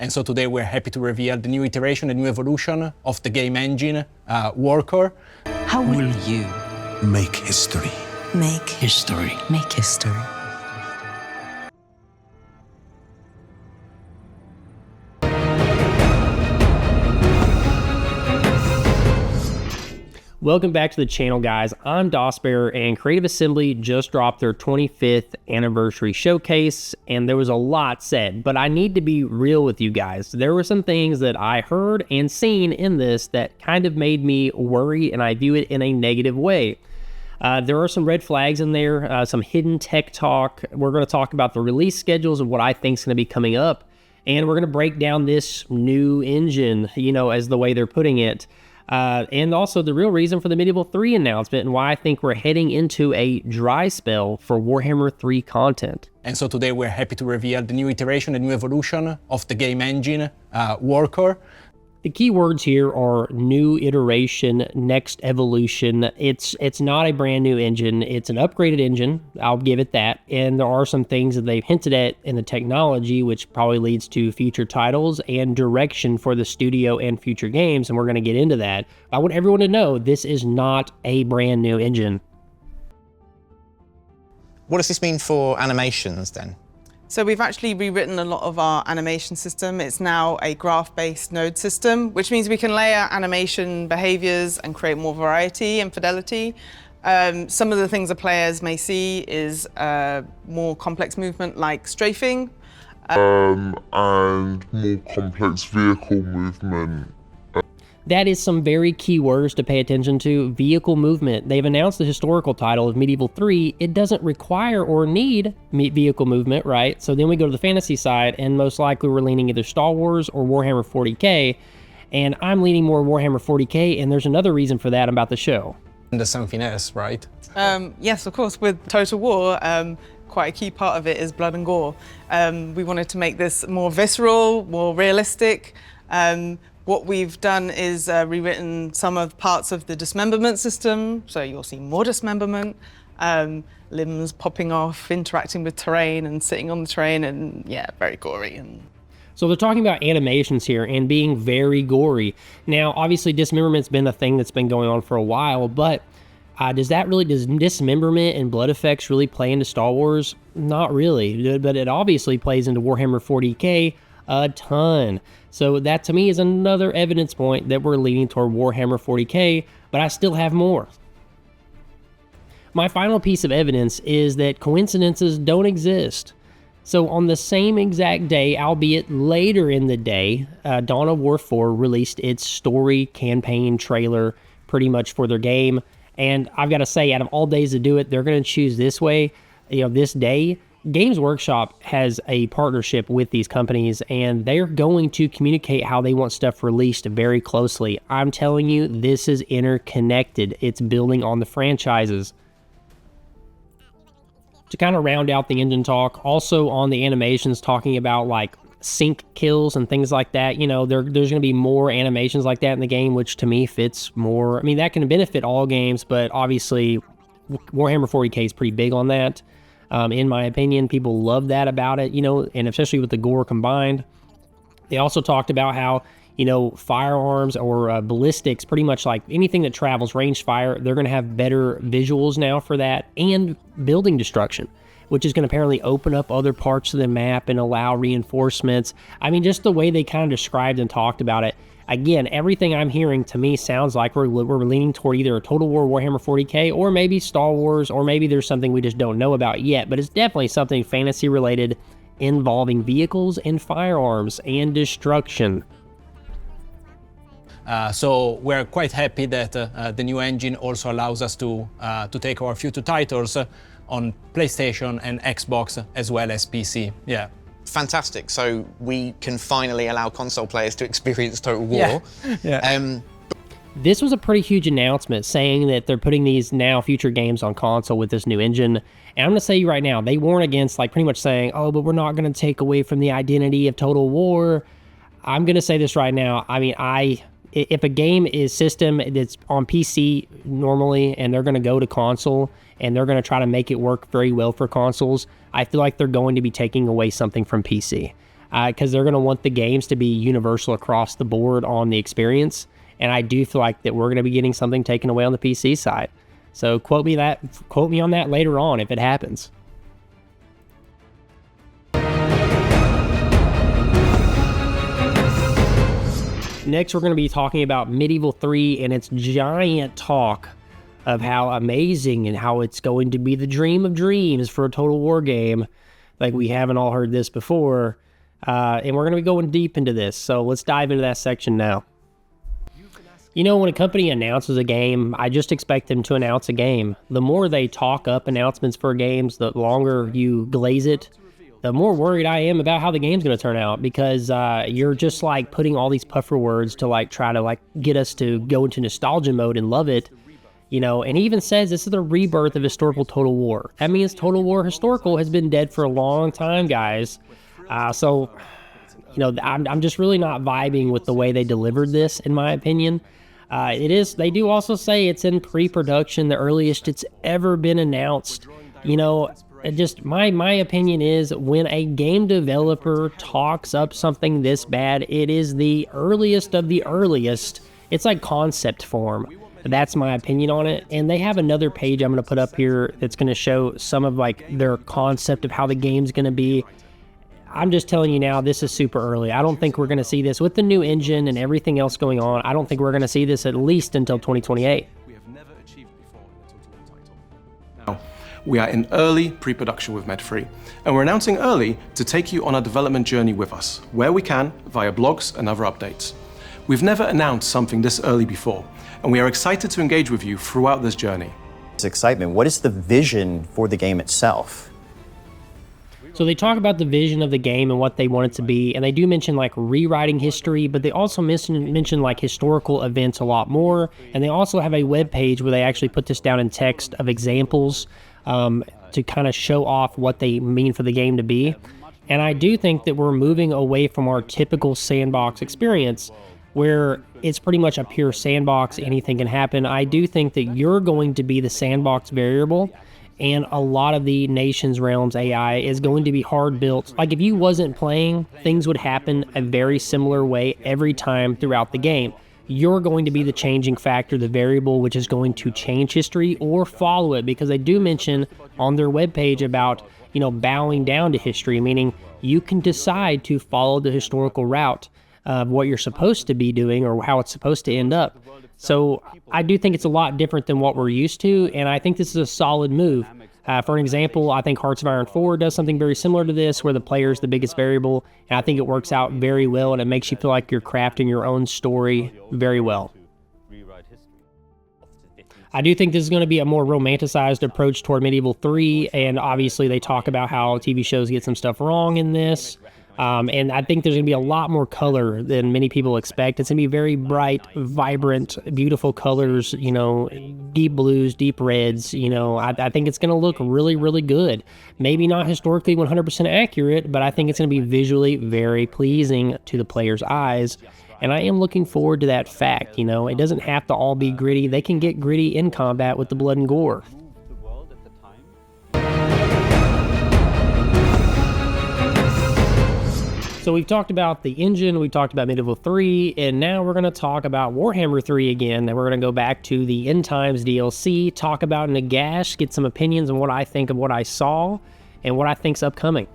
And so today we're happy to reveal the new iteration, the new evolution of the game engine, Warhammer. How will you make history? make history? Make history. Welcome back to the channel, guys. I'm DASSBEAR, and Creative Assembly just dropped their 25th anniversary showcase, and there was a lot said, but I need to be real with you guys. There were some things that I heard and seen in this that kind of made me worried, and I view it in a negative way. There are some red flags in there, some hidden tech talk. We're going to talk about the release schedules of what I think is going to be coming up, and we're going to break down this new engine, as the way they're putting it. And also the real reason for the Medieval 3 announcement and why I think we're heading into a dry spell for Warhammer 3 content. And so today we're happy to reveal the new iteration, the new evolution of the game engine, Warhammer. The key words here are new iteration, next evolution. It's not a brand new engine. It's an upgraded engine. I'll give it that. And there are some things that they've hinted at in the technology, which probably leads to future titles and direction for the studio and future games. And we're going to get into that. I want everyone to know this is not a brand new engine. What does this mean for animations then? So we've actually rewritten a lot of our animation system. It's now a graph-based node system, which means we can layer animation behaviors and create more variety and fidelity. Some of the things the players may see is more complex movement like strafing. And more complex vehicle movement. That is some very key words to pay attention to. Vehicle movement. They've announced the historical title of Medieval 3. It doesn't require or need vehicle movement, right? So then we go to the fantasy side, and most likely we're leaning either Star Wars or Warhammer 40k. And I'm leaning more Warhammer 40k, and there's another reason for that about the show. And there's something else, right? Yes, of course, with Total War, quite a key part of it is blood and gore. We wanted to make this more visceral, more realistic. What we've done is rewritten some of parts of the dismemberment system, so you'll see more dismemberment, limbs popping off, interacting with terrain and sitting on the terrain, and yeah, very gory. So they're talking about animations here and being very gory. Now, obviously, dismemberment's been a thing that's been going on for a while, but does dismemberment and blood effects really play into Star Wars? Not really, but it obviously plays into Warhammer 40k a ton. So that to me is another evidence point that we're leaning toward Warhammer 40k, but I still have more. My final piece of evidence is that coincidences don't exist. So on the same exact day, albeit later in the day, Dawn of War 4 released its story campaign trailer pretty much for their game. And I've got to say, out of all days to do it, they're going to choose this way, this day. Games Workshop has a partnership with these companies, and they're going to communicate how they want stuff released very closely. I'm telling you, this is interconnected. It's building on the franchises. To kind of round out the engine talk, also on the animations, talking about like sync kills and things like that, there's going to be more animations like that in the game, which to me fits more. I mean, that can benefit all games, but obviously Warhammer 40k is pretty big on that. In my opinion, people love that about it, and especially with the gore combined. They also talked about how, firearms or ballistics, pretty much like anything that travels ranged fire, they're going to have better visuals now for that, and building destruction, which is going to apparently open up other parts of the map and allow reinforcements. I mean, just the way they kind of described and talked about it. Again, everything I'm hearing to me sounds like we're leaning toward either a Total War Warhammer 40k or maybe Star Wars, or maybe there's something we just don't know about yet, but it's definitely something fantasy related involving vehicles and firearms and destruction. So we're quite happy that the new engine also allows us to take our future titles on PlayStation and Xbox as well as PC. Yeah. Fantastic. So we can finally allow console players to experience Total War. Yeah. This was a pretty huge announcement saying that they're putting these now future games on console with this new engine. And I'm going to say right now, they warn against like pretty much saying, oh, but we're not going to take away from the identity of Total War. I'm going to say this right now. I mean, if a game is system that's on PC normally and they're going to go to console and they're going to try to make it work very well for consoles, I feel like they're going to be taking away something from PC. because they're going to want the games to be universal across the board on the experience. And I do feel like that we're going to be getting something taken away on the PC side. So quote me on that later on if it happens. Next, we're going to be talking about Medieval 3 and its giant talk of how amazing and how it's going to be the dream of dreams for a Total War game. Like, we haven't all heard this before. And we're going to be going deep into this. So let's dive into that section now. You know, when a company announces a game, I just expect them to announce a game. The more they talk up announcements for games, the longer you glaze it, the more worried I am about how the game's going to turn out, because you're just like putting all these puffer words to like try to like get us to go into nostalgia mode and love it, you know. And he even says this is the rebirth of historical Total War. That means Total War historical has been dead for a long time, guys. So, you know, I'm just really not vibing with the way they delivered this, in my opinion. They do also say it's in pre-production, the earliest it's ever been announced. You know, just my opinion is, when a game developer talks up something this bad, it is the earliest of the earliest. It's like concept form. That's my opinion on it. And they have another page I'm going to put up here that's going to show some of like their concept of how the game's going to be. I'm just telling you now, this is super early. I don't think we're going to see this with the new engine and everything else going on. I don't think we're going to see this at least until 2028. We are in early pre-production with Med3, and we're announcing early to take you on our development journey with us, where we can, via blogs and other updates. We've never announced something this early before, and we are excited to engage with you throughout this journey. This excitement, what is the vision for the game itself? So they talk about the vision of the game and what they want it to be, and they do mention like rewriting history, but they also mention like historical events a lot more, and they also have a web page where they actually put this down in text of examples to kind of show off what they mean for the game to be. And I do think that we're moving away from our typical sandbox experience, where it's pretty much a pure sandbox, anything can happen. I do think that you're going to be the sandbox variable, and a lot of the Nations Realms AI is going to be hard built. Like, if you wasn't playing, things would happen a very similar way every time throughout the game. You're going to be the changing factor, the variable, which is going to change history or follow it, because they do mention on their webpage about, you know, bowing down to history, meaning you can decide to follow the historical route of what you're supposed to be doing or how it's supposed to end up. So I do think it's a lot different than what we're used to, and I think this is a solid move. For an example, I think Hearts of Iron 4 does something very similar to this, where the player is the biggest variable, and I think it works out very well, and it makes you feel like you're crafting your own story very well. I do think this is going to be a more romanticized approach toward Medieval 3, and obviously they talk about how TV shows get some stuff wrong in this. And I think there's going to be a lot more color than many people expect. It's going to be very bright, vibrant, beautiful colors, you know, deep blues, deep reds, you know. I think it's going to look really, really good. Maybe not historically 100% accurate, but I think it's going to be visually very pleasing to the player's eyes. And I am looking forward to that fact, you know. It doesn't have to all be gritty. They can get gritty in combat with the blood and gore. So we've talked about the engine, we talked about Medieval 3, and now we're going to talk about Warhammer 3 again, and we're going to go back to the End Times DLC, talk about Nagash, get some opinions on what I think of what I saw, and what I think's upcoming.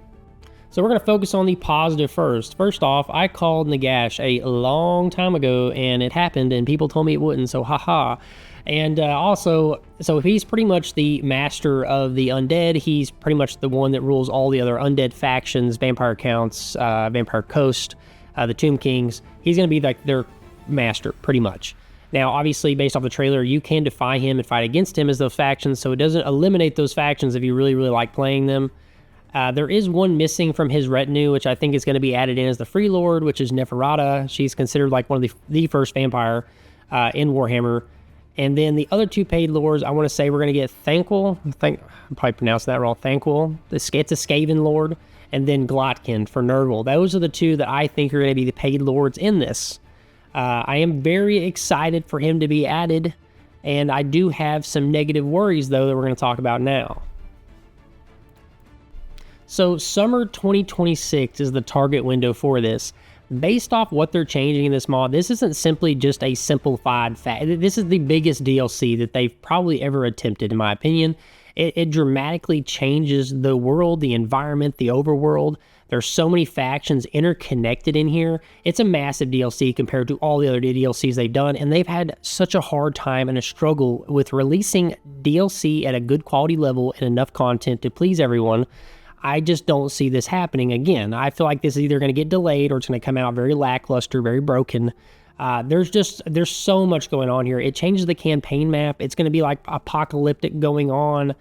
So we're going to focus on the positive first. First off, I called Nagash a long time ago, and it happened, and people told me it wouldn't, so haha. And also, so he's pretty much the master of the undead. He's pretty much the one that rules all the other undead factions, Vampire Counts, Vampire Coast, the Tomb Kings. He's going to be like their master, pretty much. Now, obviously, based off the trailer, you can defy him and fight against him as those factions, so it doesn't eliminate those factions if you really, really like playing them. There is one missing from his retinue, which I think is going to be added in as the Free Lord, which is Neferata. She's considered like one of the first vampire in Warhammer. And then the other two paid lords, I want to say we're going to get Thanquil. I'm probably pronouncing that wrong. Thanquil. It's a Skaven lord. And then Glotkin for Nerval. Those are the two that I think are going to be the paid lords in this. I am very excited for him to be added. And I do have some negative worries, though, that we're going to talk about now. So summer 2026 is the target window for this. Based off what they're changing in this mod, this isn't simply just a simplified fact. This is the biggest DLC that they've probably ever attempted, in my opinion. It dramatically changes the world, the environment, the overworld. There's so many factions interconnected in here. It's a massive DLC compared to all the other DLCs they've done, and they've had such a hard time and a struggle with releasing DLC at a good quality level and enough content to please everyone. I just don't see this happening again. I feel like this is either going to get delayed or it's going to come out very lackluster, very broken. There's so much going on here. It changes the campaign map. It's going to be like apocalyptic going on.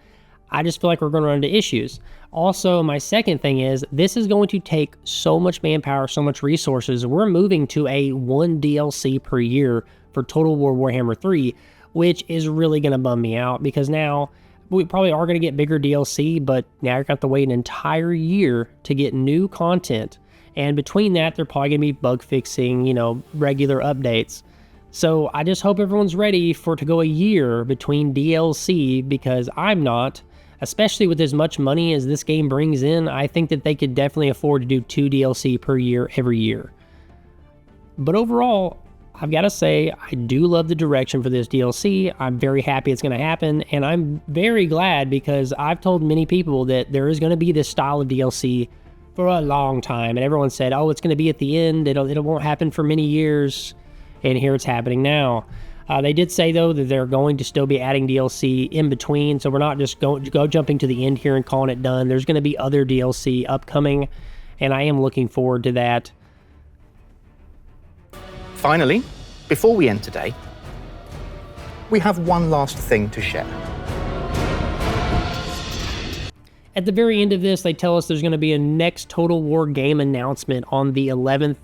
I just feel like we're going to run into issues. Also, my second thing is this is going to take so much manpower, so much resources. We're moving to a 1 DLC per year for Total War Warhammer 3, which is really going to bum me out because now we probably are going to get bigger DLC, but now you're going to have to wait an entire year to get new content. And between that, they're probably going to be bug fixing, regular updates. So I just hope everyone's ready for it to go a year between DLC because I'm not. Especially with as much money as this game brings in, I think that they could definitely afford to do 2 DLC per year every year. But overall, I've got to say, I do love the direction for this DLC. I'm very happy it's going to happen, and I'm very glad because I've told many people that there is going to be this style of DLC for a long time, and everyone said, oh, it's going to be at the end, it won't happen for many years, and here it's happening now. They did say, though, that they're going to still be adding DLC in between, so we're not just jumping to the end here and calling it done. There's going to be other DLC upcoming, and I am looking forward to that. Finally, before we end today, we have one last thing to share. At the very end of this, they tell us there's going to be a next Total War game announcement on the 11th.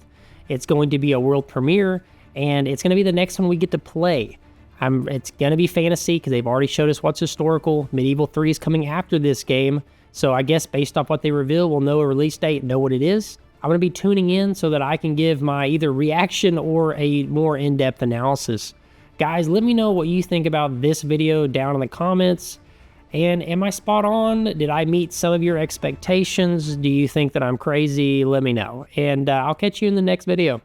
It's going to be a world premiere, and it's going to be the next one we get to play. It's going to be fantasy because they've already showed us what's historical. Medieval 3 is coming after this game, so I guess based off what they reveal, we'll know a release date, know what it is. I'm going to be tuning in so that I can give my either reaction or a more in-depth analysis. Guys, let me know what you think about this video down in the comments. And am I spot on? Did I meet some of your expectations? Do you think that I'm crazy? Let me know. And I'll catch you in the next video.